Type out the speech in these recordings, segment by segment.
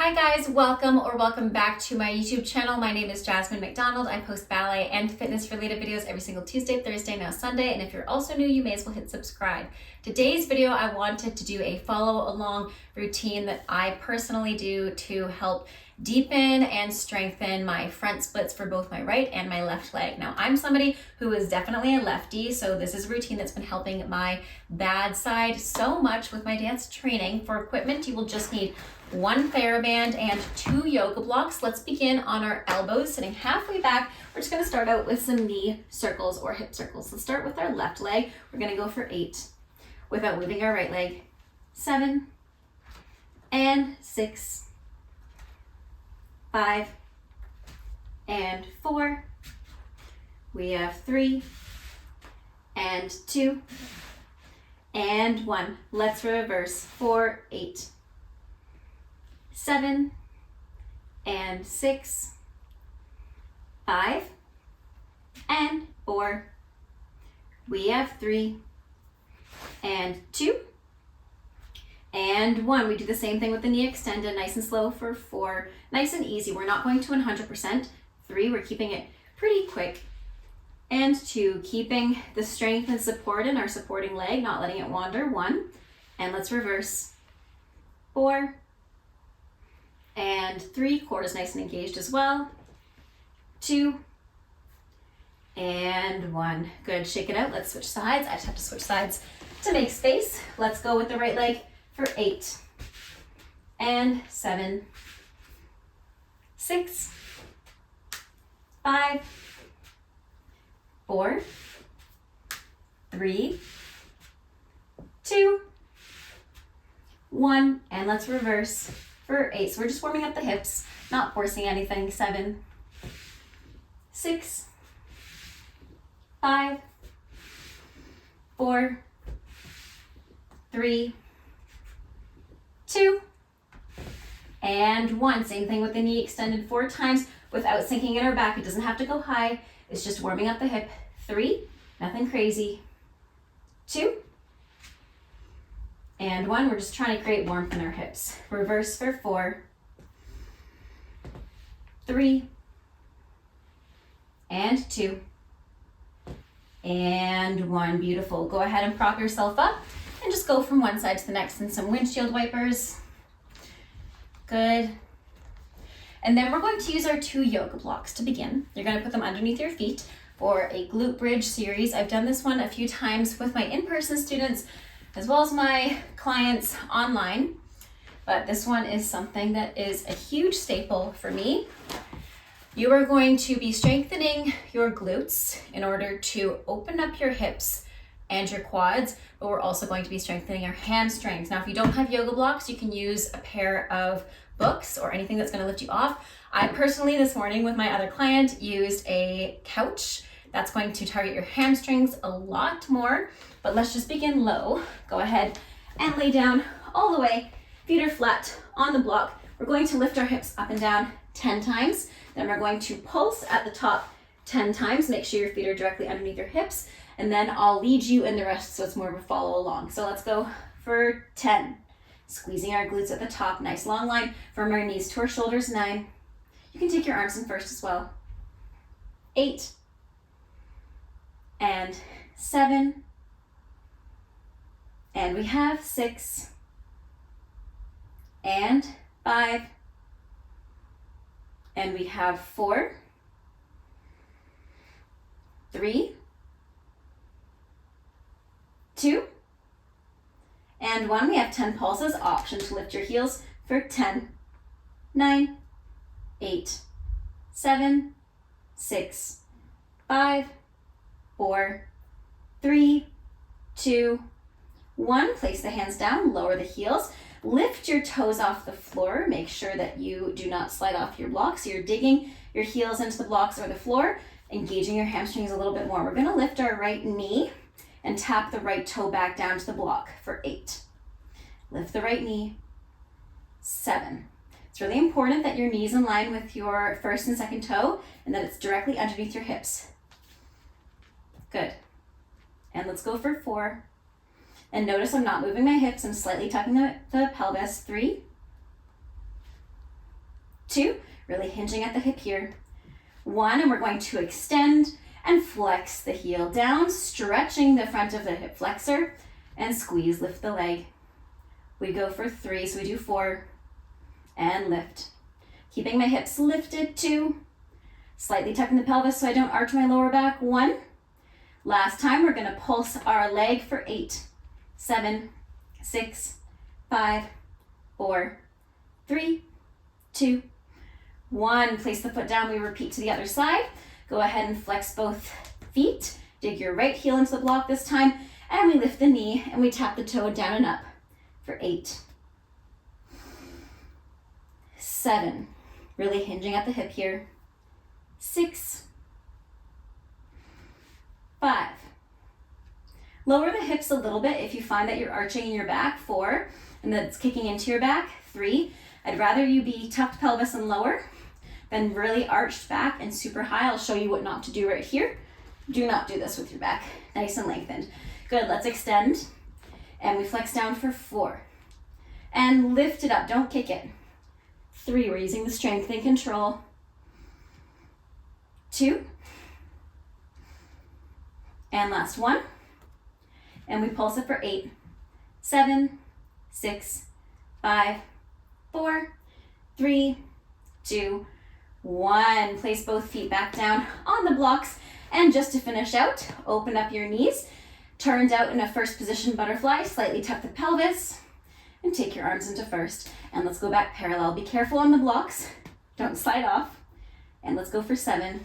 Hi guys, welcome back to my YouTube channel. My name is Jasmine McDonald. I post ballet and fitness related videos every single Tuesday, Thursday, now Sunday. And if you're also new, you may as well hit subscribe. Today's video, I wanted to do a follow along routine that I personally do to help deepen and strengthen my front splits for both my right and my left leg. Now, I'm somebody who is definitely a lefty, so this is a routine that's been helping my bad side so much with my dance training. For equipment, you will just need one TheraBand and 2 yoga blocks. Let's begin on our elbows, sitting halfway back. We're just gonna start out with some knee circles or hip circles. Let's start with our left leg. We're gonna go for 8 without moving our right leg. 7 and 6, 5 and 4. We have 3 and 2 and 1. Let's reverse. 4, 8, 7 and 6, 5 and 4. We have 3 and 2 and 1. We do the same thing with the knee extended, nice and slow for 4, nice and easy. We're not going to 100%. 3, we're keeping it pretty quick. And 2, keeping the strength and support in our supporting leg, not letting it wander. 1, and let's reverse. 4 and 3, core is nice and engaged as well. 2 and 1. Good, shake it out. Let's switch sides. I just have to switch sides to make space. Let's go with the right leg for 8 and 7, 6, 5, 4, 3, 2, 1, and let's reverse for 8. So we're just warming up the hips, not forcing anything. 7, 6, 5, 4, 3, 2, and 1. Same thing with the knee extended 4 times without sinking in our back. It doesn't have to go high. It's just warming up the hip. 3, nothing crazy. 2, and 1. We're just trying to create warmth in our hips. Reverse for 4, 3, and 2, and 1. Beautiful. Go ahead and prop yourself up and just go from one side to the next in some windshield wipers. Good. And then we're going to use our 2 yoga blocks to begin. You're going to put them underneath your feet for a glute bridge series. I've done this one a few times with my in-person students as well as my clients online, but this one is something that is a huge staple for me. You are going to be strengthening your glutes in order to open up your hips and your quads, but we're also going to be strengthening our hamstrings. Now, if you don't have yoga blocks, you can use a pair of books or anything that's going to lift you off. I personally, this morning with my other client, used a couch. That's going to target your hamstrings a lot more, but let's just begin low. Go ahead and lay down all the way. Feet are flat on the block. We're going to lift our hips up and down 10 times. Then we're going to pulse at the top 10 times. Make sure your feet are directly underneath your hips, and then I'll lead you in the rest so it's more of a follow along. So let's go for 10. Squeezing our glutes at the top, nice long line from our knees to our shoulders. 9. You can take your arms in first as well. 8 and 7, and we have 6 and 5, and we have 4, 3, 2, and 1. We have 10 pulses. Option to lift your heels for 10, 9, 8, 7, 6, 5, 4, 3, 2, 1. Place the hands down, lower the heels, lift your toes off the floor. Make sure that you do not slide off your blocks. So you're digging your heels into the blocks or the floor, engaging your hamstrings a little bit more. We're gonna lift our right knee and tap the right toe back down to the block for 8. Lift the right knee. 7. It's really important that your knee's in line with your first and second toe and that it's directly underneath your hips. Good. And let's go for 4. And notice I'm not moving my hips, I'm slightly tucking the pelvis. 3, 2, really hinging at the hip here. 1, and we're going to extend and flex the heel down, stretching the front of the hip flexor, and squeeze, lift the leg. We go for 3, so we do 4, and lift. Keeping my hips lifted, 2, slightly tucking the pelvis so I don't arch my lower back, 1. Last time, we're gonna pulse our leg for 8, 7, 6, 5, 4, 3, 2, 1. Place the foot down, we repeat to the other side. Go ahead and flex both feet. Dig your right heel into the block this time, and we lift the knee and we tap the toe down and up for 8, 7, really hinging at the hip here, 6, 5. Lower the hips a little bit if you find that you're arching in your back, 4, and that it's kicking into your back, 3. I'd rather you be tucked pelvis and lower than really arched back and super high. I'll show you what not to do right here. Do not do this with your back nice and lengthened. Good, let's extend. And we flex down for 4. And lift it up, don't kick it. 3, we're using the strength and control. 2. And last 1. And we pulse it for 8, 7, 6, 5, 4, 3, 2, 1. Place both feet back down on the blocks. And just to finish out, open up your knees. Turned out in a first position butterfly. Slightly tuck the pelvis. And take your arms into first. And let's go back parallel. Be careful on the blocks. Don't slide off. And let's go for 7.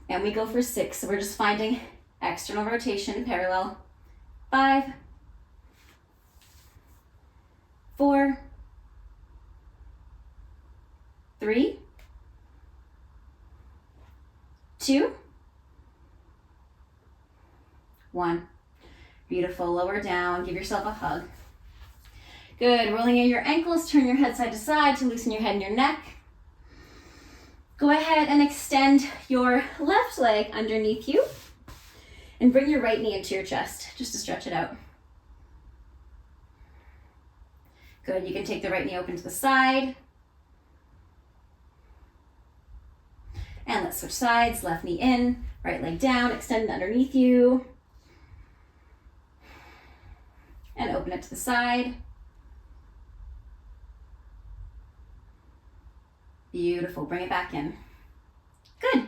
And we go for 6. So we're just finding external rotation parallel. 5, 4, 3, 2, 1. Beautiful. Lower down. Give yourself a hug. Good. Rolling in your ankles. Turn your head side to side to loosen your head and your neck. Go ahead and extend your left leg underneath you and bring your right knee into your chest just to stretch it out. Good. You can take the right knee open to the side. And let's switch sides. Left knee in, right leg down, extend underneath you. And open it to the side. Beautiful. Bring it back in. Good.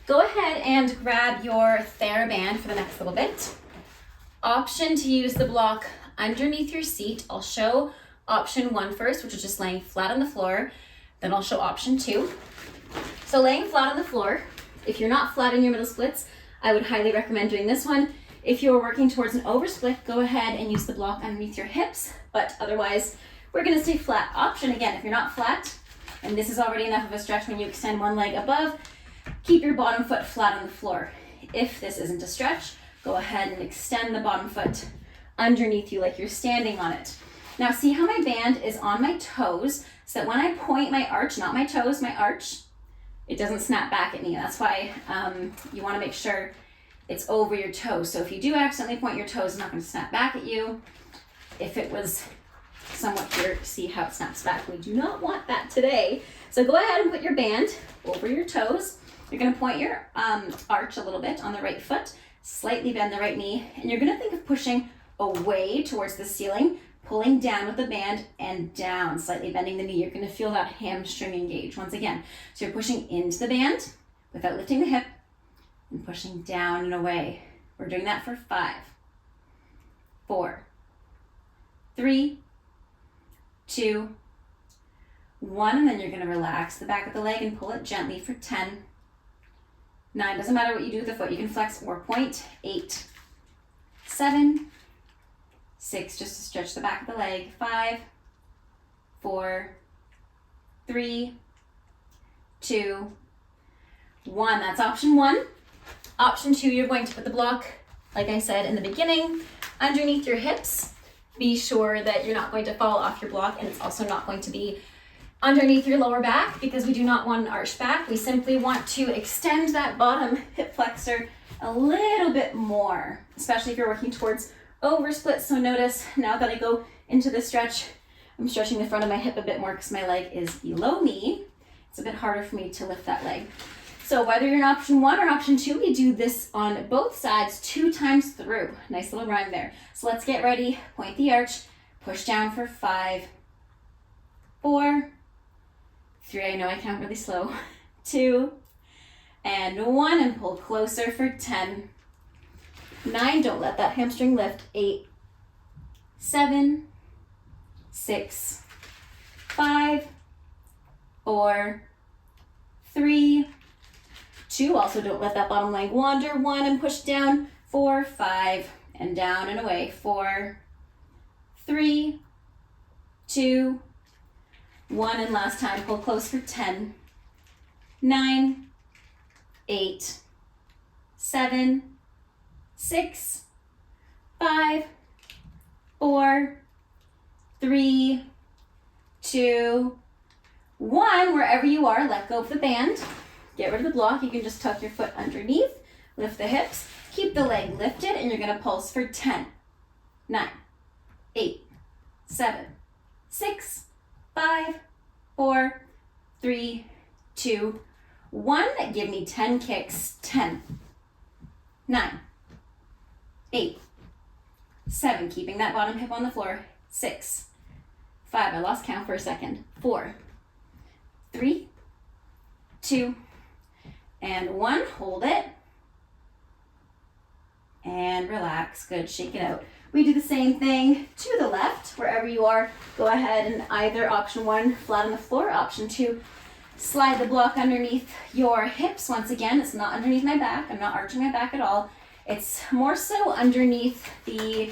Go ahead and grab your TheraBand for the next little bit. Option to use the block underneath your seat. I'll show option 1 first, which is just laying flat on the floor. Then I'll show option 2. So laying flat on the floor, if you're not flat in your middle splits, I would highly recommend doing this one. If you're working towards an oversplit, go ahead and use the block underneath your hips, but otherwise, we're gonna stay flat. Option again, if you're not flat, and this is already enough of a stretch when you extend one leg above, keep your bottom foot flat on the floor. If this isn't a stretch, go ahead and extend the bottom foot underneath you like you're standing on it. Now see how my band is on my toes, so that when I point my arch, not my toes, my arch, it doesn't snap back at me. That's why you wanna make sure it's over your toes. So if you do accidentally point your toes, it's not gonna snap back at you. If it was somewhat here, see how it snaps back. We do not want that today. So go ahead and put your band over your toes. You're gonna point your arch a little bit on the right foot, slightly bend the right knee, and you're gonna think of pushing away towards the ceiling, pulling down with the band and down, slightly bending the knee. You're gonna feel that hamstring engage once again. So you're pushing into the band without lifting the hip and pushing down and away. We're doing that for 5, 4, 3, 2, 1, and then you're gonna relax the back of the leg and pull it gently for 10, 9, doesn't matter what you do with the foot, you can flex or point, 8, 7, 6, just to stretch the back of the leg, 5, 4, 3, 2, 1. That's option 1. Option 2, you're going to put the block, like I said in the beginning, underneath your hips. Be sure that you're not going to fall off your block, and it's also not going to be underneath your lower back because we do not want an arched back. We simply want to extend that bottom hip flexor a little bit more, especially if you're working towards oversplit. So notice now that I go into the stretch, I'm stretching the front of my hip a bit more because my leg is below me. It's a bit harder for me to lift that leg. So whether you're in option 1 or option 2, we do this on both sides 2 times through. Nice little rhyme there. So let's get ready. Point the arch, push down for 5, 4, 3, I know I count really slow, 2, and 1, and pull closer for 10, 9, don't let that hamstring lift, 8, 7, 6, 5, 4, 3, 2, also don't let that bottom leg wander, 1, and push down, 4, 5, and down and away, 4, 3, 2, 1, and last time, pull close for 10, 9, 8, 7, 6, 5, 4, 3, 2, 1. Wherever you are, let go of the band. Get rid of the block. You can just tuck your foot underneath, lift the hips, keep the leg lifted, and you're going to pulse for 10, 9, 8, 7, 6, 5, 4, 3, 2, 1. Give me 10 kicks. 10, 9, 8, 7. Keeping that bottom hip on the floor. 6, 5. I lost count for a second. 4, 3, 2, and 1. Hold it. And relax. Good. Shake it out. We do the same thing to the left. Wherever you are, go ahead and either option 1, flat on the floor, option 2, slide the block underneath your hips. Once again, it's not underneath my back. I'm not arching my back at all. It's more so underneath the,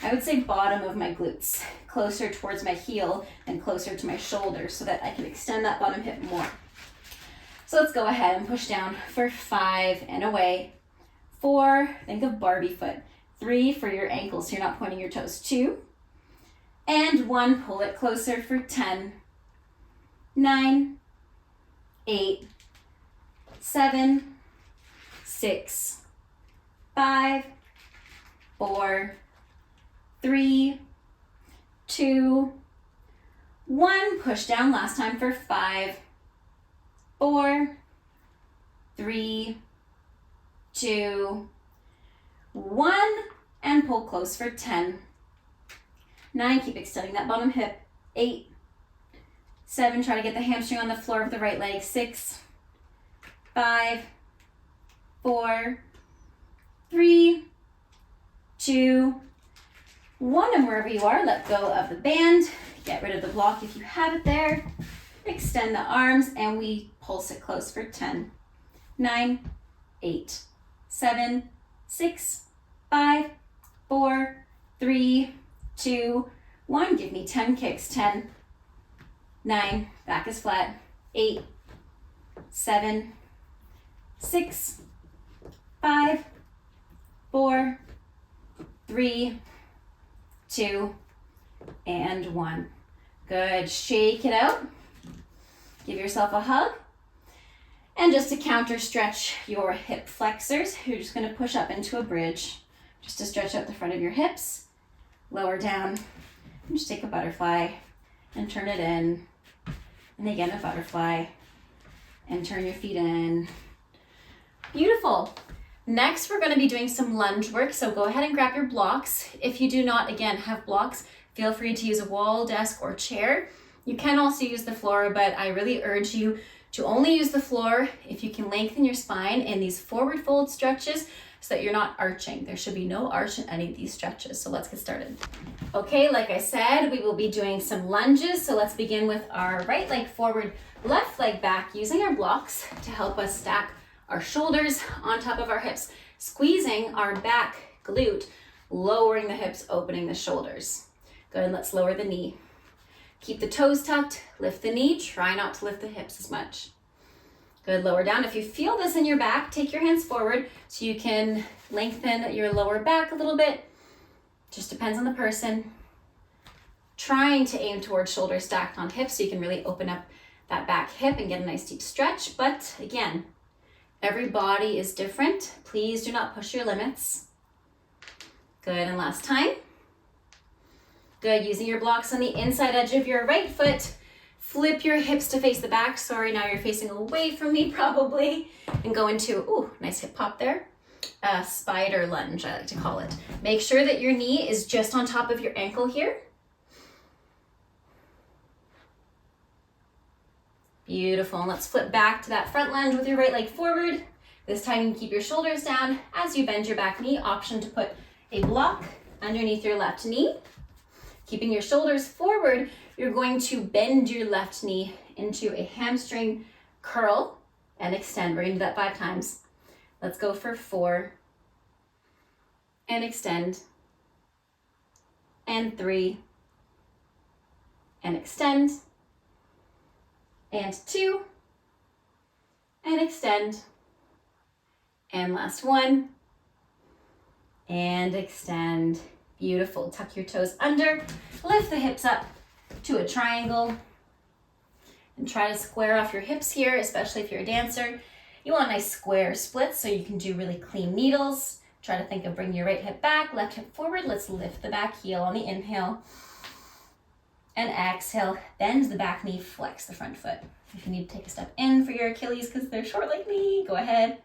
I would say, bottom of my glutes, closer towards my heel and closer to my shoulder so that I can extend that bottom hip more. So let's go ahead and push down for 5 and away. 4, think of Barbie foot. 3 for your ankles, so you're not pointing your toes. 2, and 1, pull it closer for 10, 9, 8, 7, 6, 5, 4, 3, 2, 1. Push down last time for 5, 4, 3, 2, 1, and pull close for 10, 9, keep extending that bottom hip, 8, 7, try to get the hamstring on the floor of the right leg, 6, 5, 4, 3, 2, 1, and wherever you are, let go of the band, get rid of the block if you have it there, extend the arms, and we pulse it close for 10, 9, 8, 7, 6, 5, 4, 3, 2, 1. Give me 10 kicks. 10, 9, back is flat. 8, 7, 6, 5, 4, 3, 2, and 1. Good. Shake it out. Give yourself a hug. And just to counter stretch your hip flexors, you're just going to push up into a bridge, just to stretch out the front of your hips, lower down, and just take a butterfly and turn it in, and again a butterfly, and turn your feet in. Beautiful. Next, we're going to be doing some lunge work, so go ahead and grab your blocks. If you do not, again, have blocks, feel free to use a wall, desk, or chair. You can also use the floor, but I really urge you to only use the floor if you can lengthen your spine in these forward fold stretches so that you're not arching. There should be no arch in any of these stretches. So let's get started. Okay, like I said, we will be doing some lunges. So let's begin with our right leg forward, left leg back, using our blocks to help us stack our shoulders on top of our hips, squeezing our back glute, lowering the hips, opening the shoulders. Good, and let's lower the knee. Keep the toes tucked, lift the knee, try not to lift the hips as much. Good, lower down. If you feel this in your back, take your hands forward so you can lengthen your lower back a little bit. Just depends on the person. Trying to aim towards shoulders stacked on hips so you can really open up that back hip and get a nice deep stretch. But again, every body is different. Please do not push your limits. Good, and last time. Good, using your blocks on the inside edge of your right foot. Flip your hips to face the back. Sorry, now you're facing away from me probably. And go into, ooh, nice hip pop there. Spider lunge, I like to call it. Make sure that your knee is just on top of your ankle here. Beautiful, and let's flip back to that front lunge with your right leg forward. This time you can keep your shoulders down as you bend your back knee. Option to put a block underneath your left knee. Keeping your shoulders forward, you're going to bend your left knee into a hamstring curl and extend. We're gonna do that 5 times. Let's go for 4, and extend, and 3, and extend, and 2, and extend, and last 1, and extend. Beautiful. Tuck your toes under, lift the hips up to a triangle, and try to square off your hips here, especially if you're a dancer. You want nice square splits so you can do really clean needles. Try to think of bringing your right hip back, left hip forward. Let's lift the back heel on the inhale, and exhale, bend the back knee, flex the front foot. If you need to take a step in for your Achilles because they're short like me, go ahead.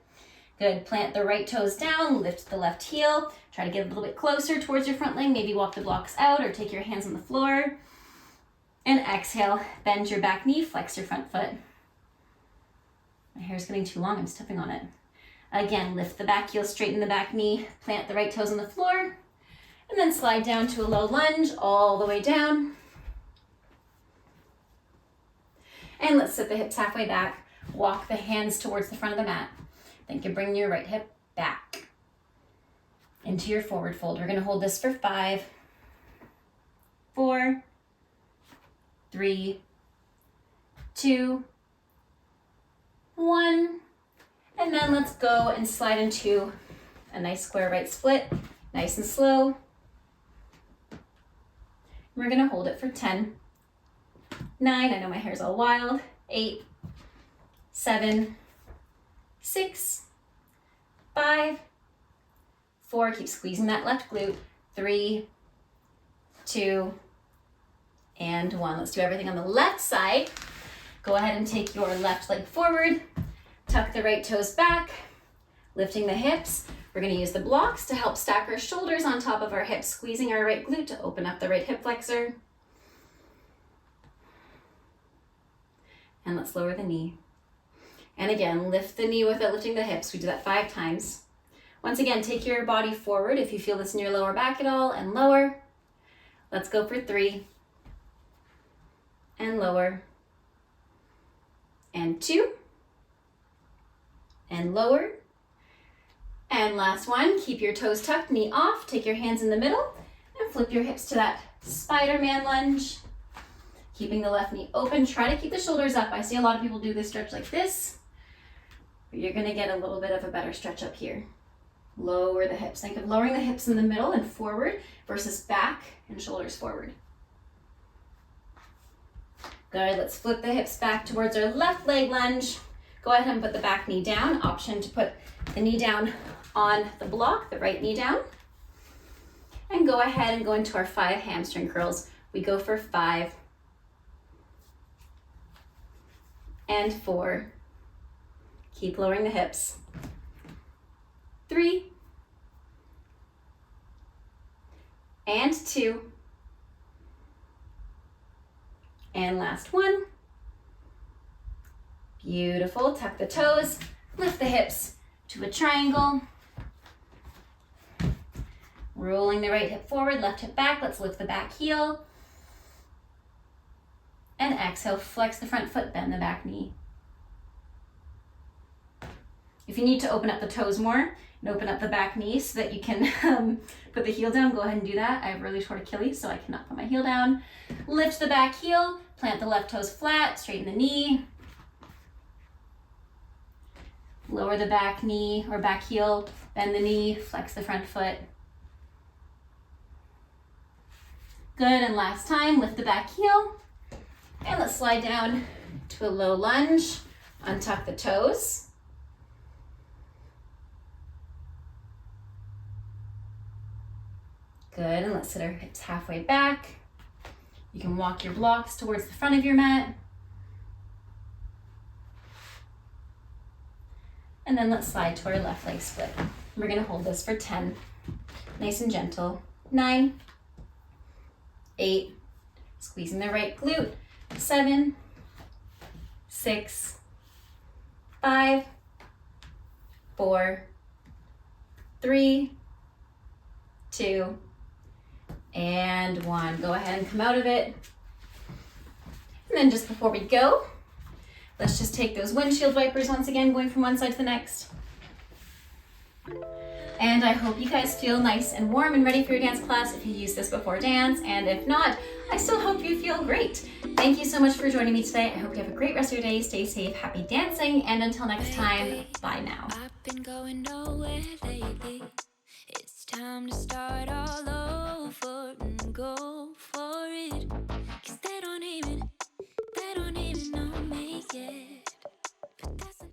Good, plant the right toes down, lift the left heel. Try to get a little bit closer towards your front leg, maybe walk the blocks out or take your hands on the floor. And exhale, bend your back knee, flex your front foot. My hair's getting too long, I'm stepping on it. Again, lift the back heel, straighten the back knee, plant the right toes on the floor, and then slide down to a low lunge all the way down. And let's sit the hips halfway back, walk the hands towards the front of the mat. Then you can bring your right hip back into your forward fold. We're gonna hold this for 5, 4, 3, 2, 1. And then let's go and slide into a nice square right split, nice and slow. We're gonna hold it for 10, 9, I know my hair's all wild, 8, 7, 6, 5, 4, keep squeezing that left glute, 3, 2, and 1. Let's do everything on the left side. Go ahead and take your left leg forward, tuck the right toes back, lifting the hips. We're gonna use the blocks to help stack our shoulders on top of our hips, squeezing our right glute to open up the right hip flexor. And let's lower the knee. And again, lift the knee without lifting the hips. We do that 5 times. Once again, take your body forward if you feel this in your lower back at all, and lower. Let's go for 3, and lower, and 2, and lower, and last one. Keep your toes tucked, knee off, take your hands in the middle, and flip your hips to that Spider-Man lunge. Keeping the left knee open, try to keep the shoulders up. I see a lot of people do this stretch like this, but you're gonna get a little bit of a better stretch up here. Lower the hips. Think of lowering the hips in the middle and forward versus back and shoulders forward. Good, let's flip the hips back towards our left leg lunge. Go ahead and put the back knee down. Option to put the knee down on the block, the right knee down. And go ahead and go into our 5 hamstring curls. We go for 5, and 4. Keep lowering the hips. 3, and 2, and last 1. Beautiful. Tuck the toes, lift the hips to a triangle. Rolling the right hip forward, left hip back. Let's lift the back heel. And exhale, flex the front foot, bend the back knee. If you need to open up the toes more and open up the back knee so that you can put the heel down, go ahead and do that. I have really short Achilles, so I cannot put my heel down. Lift the back heel, plant the left toes flat, straighten the knee. Lower the back knee or back heel, bend the knee, flex the front foot. Good, and last time, lift the back heel. And let's slide down to a low lunge, untuck the toes. Good, and let's sit our hips halfway back. You can walk your blocks towards the front of your mat. And then let's slide to our left leg split. We're gonna hold this for 10, nice and gentle. 9, 8, squeezing the right glute. 7, 6, 5, 4, 3, 2, and 1. Go ahead and come out of it. And then just before we go, let's just take those windshield wipers once again, going from one side to the next. And I hope you guys feel nice and warm and ready for your dance class if you use this before dance. And if not, I still hope you feel great. Thank you so much for joining me today. I hope you have a great rest of your day. Stay safe, happy dancing, and until next time, bye now. I've been going nowhere lately. It's time to start all over and go for it.